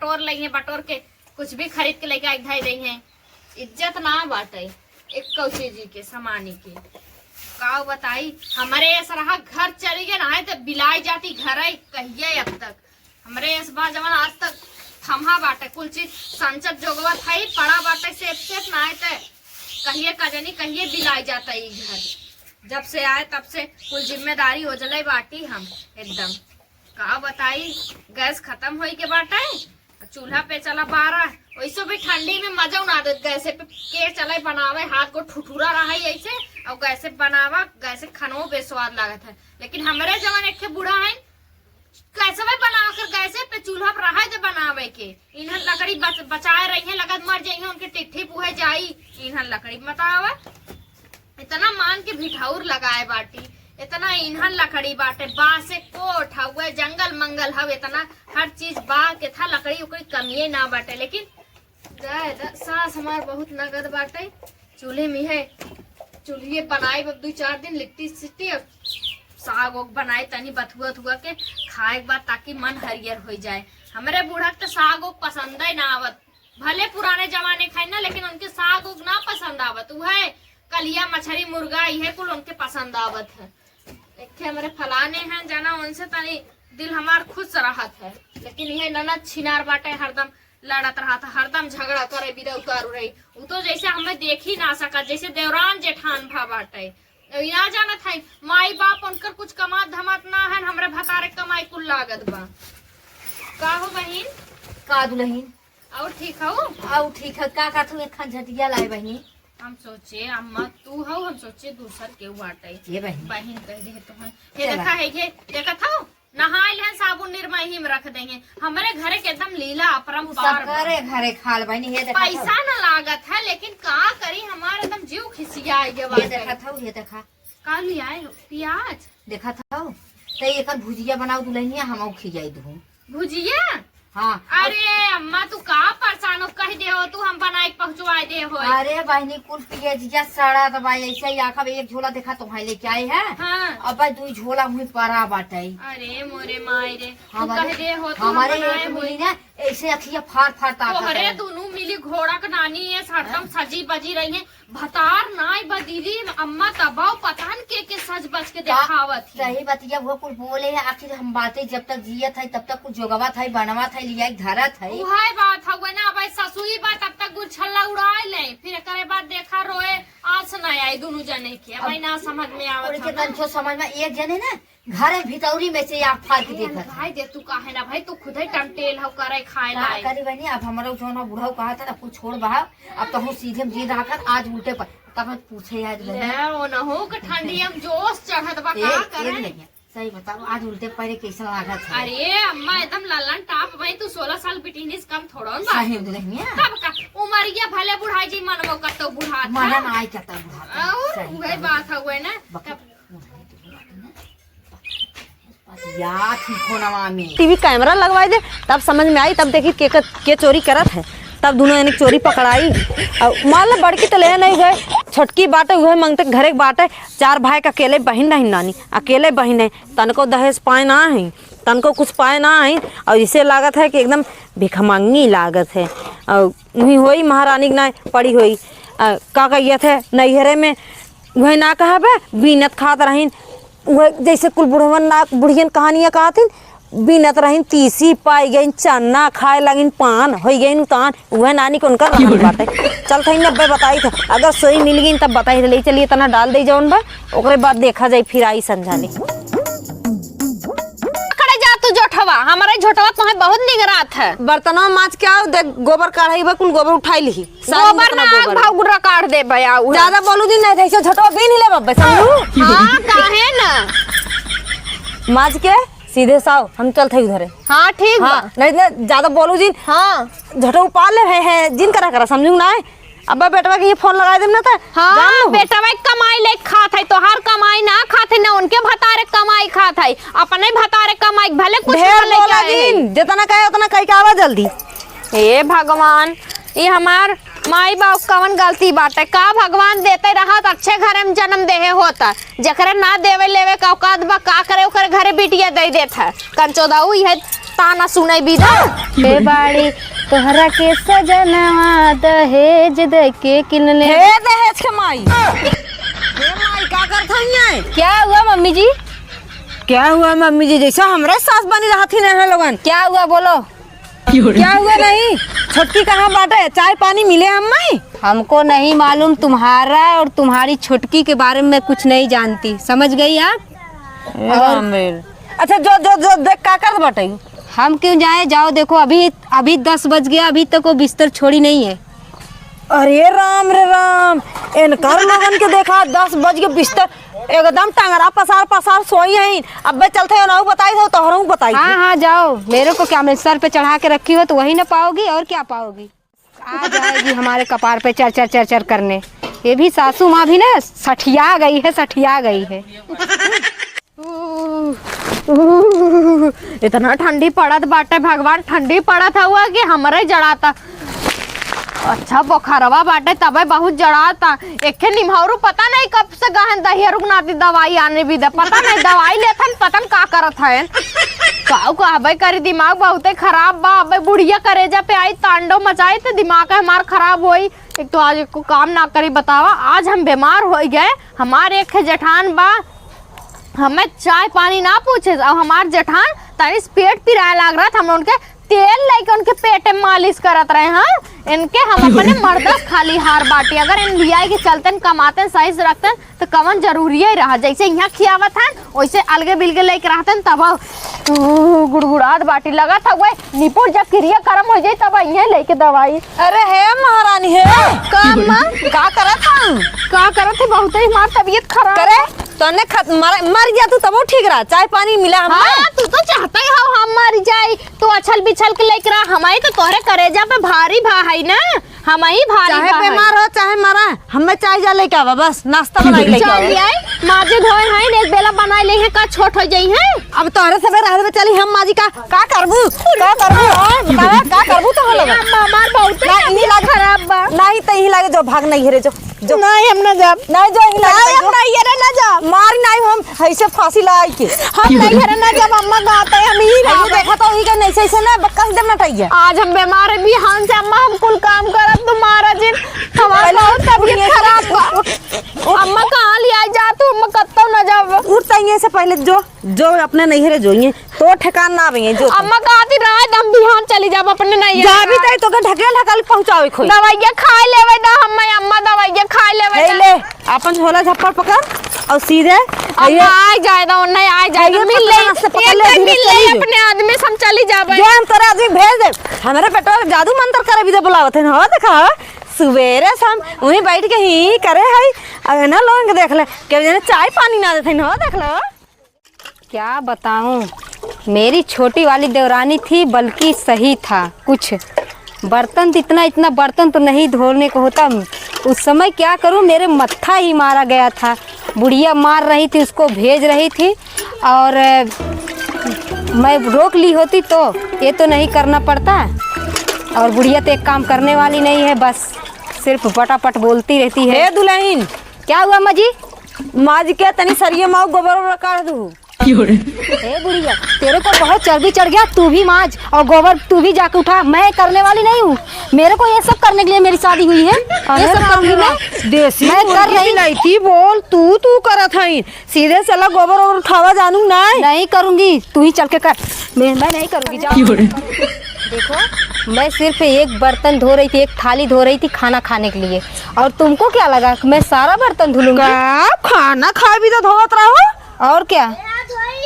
बटोर लई बटोर के कुछ भी खरीद के लेके आई दई है। इज्जत ना बाटे एक कौचे जी के समानी के का बताई। हमारे सरहा घर चली गए ना तो बिलाई जाती घर आई कहिए अब तक हमारे इस बार जमान आज तक थमा बाटे कुल चीज संसद जोगवा था ही पड़ा बाटे सेफ ना आए तो कहिए कजनी कहिए बिलाई जाता ही घर। जब से आए तब से कुल जिम्मेदारी हो जले बाटी हम एकदम का बताई। गैस खत्म हो के बाटे चूल्हा पे चला 12 वैसे भी ठंडी में मजा उना दे गैसे पे के चले बनावे हाथ को ठुठुरा रहा है ऐसे और गैसे बनावा गैसे खानो बेस्वाद लागत है। लेकिन हमारे जवान एक बूढ़ा है कैसे भी बना कर गैसे पे चूल्हा पर रहा है बनावे के इन्हन लकड़ी बचाए रही है लगत मर जाइए उनके टिट्ठी पुहे जाई इन्हन लकड़ी बतावा इतना मान के भिठाउर लगाए बाटी इतना इन्हन लकड़ी बाटे बासे कोठ हुए जंगल मंगल हव इतना हर चीज बा के था लकड़ी उकड़ी कमिए ना बाटे। लेकिन सास हमार बहुत नगद बाटे चूल्हे में है चूल्हे बनाए 2-4 दिन लिट्टी सिट्टी और साग ओग बनाए तनी बथुआ थुआ के खाए के बाद ताकि मन हरियर हो जाए। हमारे बूढ़ा तो साग ओग पसंद है ना आवत भले पुराने जमाने खाए ना लेकिन उनके साग ओग ना पसंद आवत वह कलिया मछली मुर्गा यह कुल उनके पसंद आवत है। एक हमारे फलाने हैं जाना उनसे तनी दिल हमार खुश रहत है। लेकिन यह ननद छिनार बाटे हरदम लड़त रहा था हरदम झगड़ा करे बिदा उतारू रही वो तो जैसे हमें देख ही ना सका जैसे देवरान जेठान भा बाटे ना जाना था माई बाप उनकर कुछ कमात धमात ना है हमरे भतारे कमाई कुल लागत बा। का हो बहन का दुल्हन और ठीक हो और ठीक है का तू एक झटिया लाई बहनी हम सोचे अम्मा तू हो हम सोचे दूसर के बाटे ये बहन कह दे तो हे देखा है ये देखा था नहाइल है साबुन निर्मा ही में रख देंगे हमारे घरे के एकदम लीला अपरंपार घरे घरे खाल बहनी ये देखा पैसा न लागत है लेकिन का करी हमारे एकदम जीव खिसिया ये देखा था ये देखा का लिया प्याज देखा था तो एक भुजिया बनाओ दुल्हनिया हम खिजाई दू भुजिया। हाँ अरे अम्मा तू का परेशान हो कह दे हो तू हम बनाए पहुँचवा दे हो। अरे बहनी कुल पिया सड़ा तो भाई ऐसे ही आखा एक झोला देखा तो भाई लेके आए हैं। हाँ। अब भाई 2 झोला मुझे परा बाटे। अरे मोरे माई रे तू कह दे हो तू हमारे ना ऐसे अखिया फाड़ फाड़ता अरे दोनों मिली घोड़ा का नानी है हरदम सजी बजी रही है भतार नाई बदीदी अम्मा तबाव पतान के सज बज के देखावत सही बतिया वो कुछ बोले है आखिर हम बातें जब तक जियत है तब तक कुछ जोगवा था बनवा था लिया धरा था वही बात है ना भाई ससुई बात तब तक गुच्छल्ला उड़ाए ले फिर करे बाद देखा रोए आज न आई दोनों जने के भाई ना समझ में आवत समझ में एक जने ना घर भितौरी में से आग फाड़ के देखा भाई दे तू काहे ना भाई तू खुद ही टंटेल हो करे खाए ला करी बनी। अब हमारा जो ना बूढ़ा कहा था ना कुछ छोड़ बहा अब तो हम सीधे जी रहा कर आज उल्टे पर तब पूछे आज ओ न हो के ठंडी हम जोश चढ़त बा का करे सही बताओ आज उल्टे पैरे कैसा लगा था। अरे अम्मा एकदम ललन टाप भाई तू 16 साल बिटिनिस कम थोड़ा ना सही दुल्हनिया तब का उमरिया भले बुढ़ाई जी मनमो कतो बुढ़ा मना ना आई कहता बुढ़ा और वही बात है ना या टीवी कैमरा लगवाई दे तब समझ में आई तब देखी के चोरी करत है तब दोनों यानी चोरी पकड़ाई मान लो बड़की तो ले नहीं गए छोटकी बाटे वह मांगते घरे बाटे 4 भाई का अकेले बहन नहीं नानी अकेले बहन है तनको दहेज पाए ना है तनको कुछ पाए ना है और इसे लागत है कि एकदम भिखमंगी लागत है और वही हुई महारानी ना पड़ी हुई का कहिए थे नैहरे में वह ना कहा बे बीनत खात रहीन वह जैसे कुल बुढ़वन ना बुढ़ियन कहानियाँ कहती बीनत रहीन तीसी पाई गई चन्ना खाए लगिन पान हो गई उतान वह नानी को उनका बात है चल थी 90 बताई था अगर सोई मिल गई तब बताई ले चलिए तना डाल दे जौन बा ओकरे बाद देखा जाए फिर आई समझाने तू जोठवा हमारा जोठवा तुम्हें बहुत निगरात है बर्तनों माच क्या देख गोबर काढ़ाई बा कुल गोबर उठाई ली गोबर ना भागुरा काट दे बया ज्यादा बोलू दिन नहीं देखो झटवा भी नहीं ले बब्बे समझू हां काहे ना माच के सीधे साव हम चलते उधर। हां ठीक हां नहीं ज्यादा बोलू दिन हां झटवा पाल ले है जिन करा समझू ना अब बेटवा के ये फोन लगा दे ना था। हाँ बेटवा कमाई ले खात है तो हर कमाई ना खात है ना उनके भतारे कमाई खात है अपने भतारे कमाई भले कुछ जितना कहे उतना कह के आवा जल्दी। हे भगवान ये हमार माई बाप कवन गलती बाटे का भगवान देते रहा तो अच्छे घर में जन्म देहे होता जकरे ना देवे लेवे का औकात बा का करे ओकरे घरे बिटिया दे देता कंचोदाऊ है ताना सुनाई बिना। हे बाड़ी तोहरा के सजनवा दहेज दे के किनले। हे दहेज के माई, हे माई का करत हइये? क्या हुआ मम्मी जी? क्या हुआ मम्मी जी? जैसा हमरे सास बनी रहती न लोगन। क्या हुआ बोलो? क्या हुआ नहीं? छोटकी कहाँ बाटे? चाय पानी मिले हमें? हमको नहीं मालूम, तुम्हारा और तुम्हारी छुटकी के बारे में कुछ नहीं जानती, समझ गई आप? अच्छा जो जो जो देख का कर बाटे? हम क्यों जाए? जाओ देखो, अभी 10 बज गया, अभी तक वो बिस्तर छोड़ी नहीं है। अरे राम रे राम, इनकर लोगन के देखा 10 बज के बिस्तर एकदम टंगरा पसार पसार सोई है। अब बे चलते ना बताई हो तोहरों बताई। हाँ हाँ जाओ, मेरे को क्या, मैं सर पे चढ़ा के रखी हो तो वही ना पाओगी, और क्या पाओगी? आ जाएगी हमारे कपार पे चर चर चर चर करने। ये भी सासू माँ भी ना सठिया गई है, सठिया गई है। इतना ठंडी पड़त बाटे, भगवान ठंडी पड़त हुआ कि हमारे जड़ाता। अच्छा बुखारवा बाटे तबे बहुत जड़ाता। एक निमहरू पता नहीं कब से गहन दहिया रुकनाती दवाई आने भी दे, पता नहीं दवाई लेथन पतन का करत है। काऊ कहबे करी दिमाग बहुते खराब बा। अबे बुढ़िया करेजा पे आई तांडव मचाई तो दिमाग हमार खराब होई। एक तो आज को काम ना करी बतावा, आज हम बीमार हो गए। हमारे एक जेठान बा, हमें चाय पानी ना पूछे और हमार जेठान तनी पेट पिराए लग रहा था। हम उनके तेल लेके उनके पेट में मालिश करत रहे हैं। इनके हम अपने मर्दस खाली हार बाटी। अगर इन लिया के चलते कमाते सही से रखते तो कवन जरूरी ही रहा। जैसे यहाँ खियावत है वैसे अलगे बिलगे लेके रहते तब गुड़गुड़ात बाटी लगा था। वही निपुण जब क्रिया कर्म हो जाये तब यहाँ लेके दवाई। अरे है महारानी है काम का करत हूँ? का करत है? बहुत ही हमार तबीयत खराब करे तने मर गया तू तब ठीक रहा। चाय पानी मिला हमें। हाँ, तू तो चाहता ही हो हम मर जाए। तू अछल बिछल के लेकर रहा। हमारी तो तोहरे करेजा पे भारी भा है ना, हम ही भारी चाहे भा है। बीमार हो चाहे मरा, हमें चाय जा लेके आवा, बस नाश्ता बनाई लेके आवा। चल आई माजी धोए हैं, एक बेला बनाए ले हैं का छोट हो जाई है। अब तोहरे से रह में चली हम माजी का करबू का करबू तो हम लोग हमार बहुत नहीं लागे खराब बा। नहीं तो यही लागे जो भाग नहीं हेरे जो जो नहीं हम ना जाब, नहीं जो यही लागे हम नहीं हरे ना जाब, मारी नहीं हम ऐसे फांसी लाई के हम नहीं हरे ना जाब। अम्मा गाते हम ही नहीं देखा तो ही का नहीं सही से ना बक्का दे ना टाइए। आज हम बीमार है भी हां से अम्मा हम कुल काम करत तुम्हारा जिन हमारा बहुत तबीयत खराब बा। अम्मा कहां ले आई जा तू? अम्मा कत्तो ना जाब। उठताइए से पहले जो जो अपने नहीं हरे जोइए तो ठिकान ना आवे जो अम्मा कहती रात हम बिहान चली जाब अपने नहीं जा भी तई तो ढकेल ढकल पहुंचावे खोई दवाइया खाए लेवे ना हम अम्मा दवाइया खाए लेवे ले अपन झोला झप्पड़ पकड़ और सीधे अम्मा आ जाए ना नहीं आ जाए मिल ले अपने आदमी हम चली जाबे। जो हम तोरा आदमी भेज दे। हमारे पेटवा जादू मंत्र करे भी दे बुलावत है। हो देखा सुबेरे शाम वहीं बैठ के ही करे है। अब ना लोग देख ले के जने चाय पानी ना देथे। हो देख लो क्या बताऊं, मेरी छोटी वाली देवरानी थी बल्कि सही था। कुछ बर्तन इतना बर्तन तो नहीं धोने को होता। उस समय क्या करूं, मेरे मत्था ही मारा गया था। बुढ़िया मार रही थी, उसको भेज रही थी और मैं रोक ली होती तो ये तो नहीं करना पड़ता। और बुढ़िया तो एक काम करने वाली नहीं है, बस सिर्फ पटापट बोलती रहती है। हे दुल्हन क्या हुआ माँ जी? माज के तनी सरिये माऊ गोबर काट दू। हे बुढ़िया, तेरे को बहुत चर्बी चढ़ गया, तू भी माज और गोबर तू भी जाके उठा। मैं करने वाली नहीं हूँ, मेरे को ये सब करने के लिए मेरी शादी हुई है। ये सब करूंगी मैं। देसी मैं कर रही नहीं थी बोल तू करत हई। सीधे चला गोबर और उठावा जानू नहीं करूंगी, तू ही चल के कर। मैं नहीं करूंगी, जाओ। देखो मैं सिर्फ एक बर्तन धो रही थी, एक थाली धो रही थी खाना खाने के लिए, और तुमको क्या लगा मैं सारा बर्तन धुलूंगी? खाना खा भी तो धोत रहो और क्या।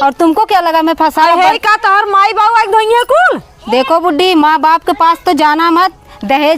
और तुमको क्या लगा मैं फंसा का तोहर माई बाबू एक धोइए कुल। देखो बुड्ढी, माँ बाप के पास तो जाना मत, दहेज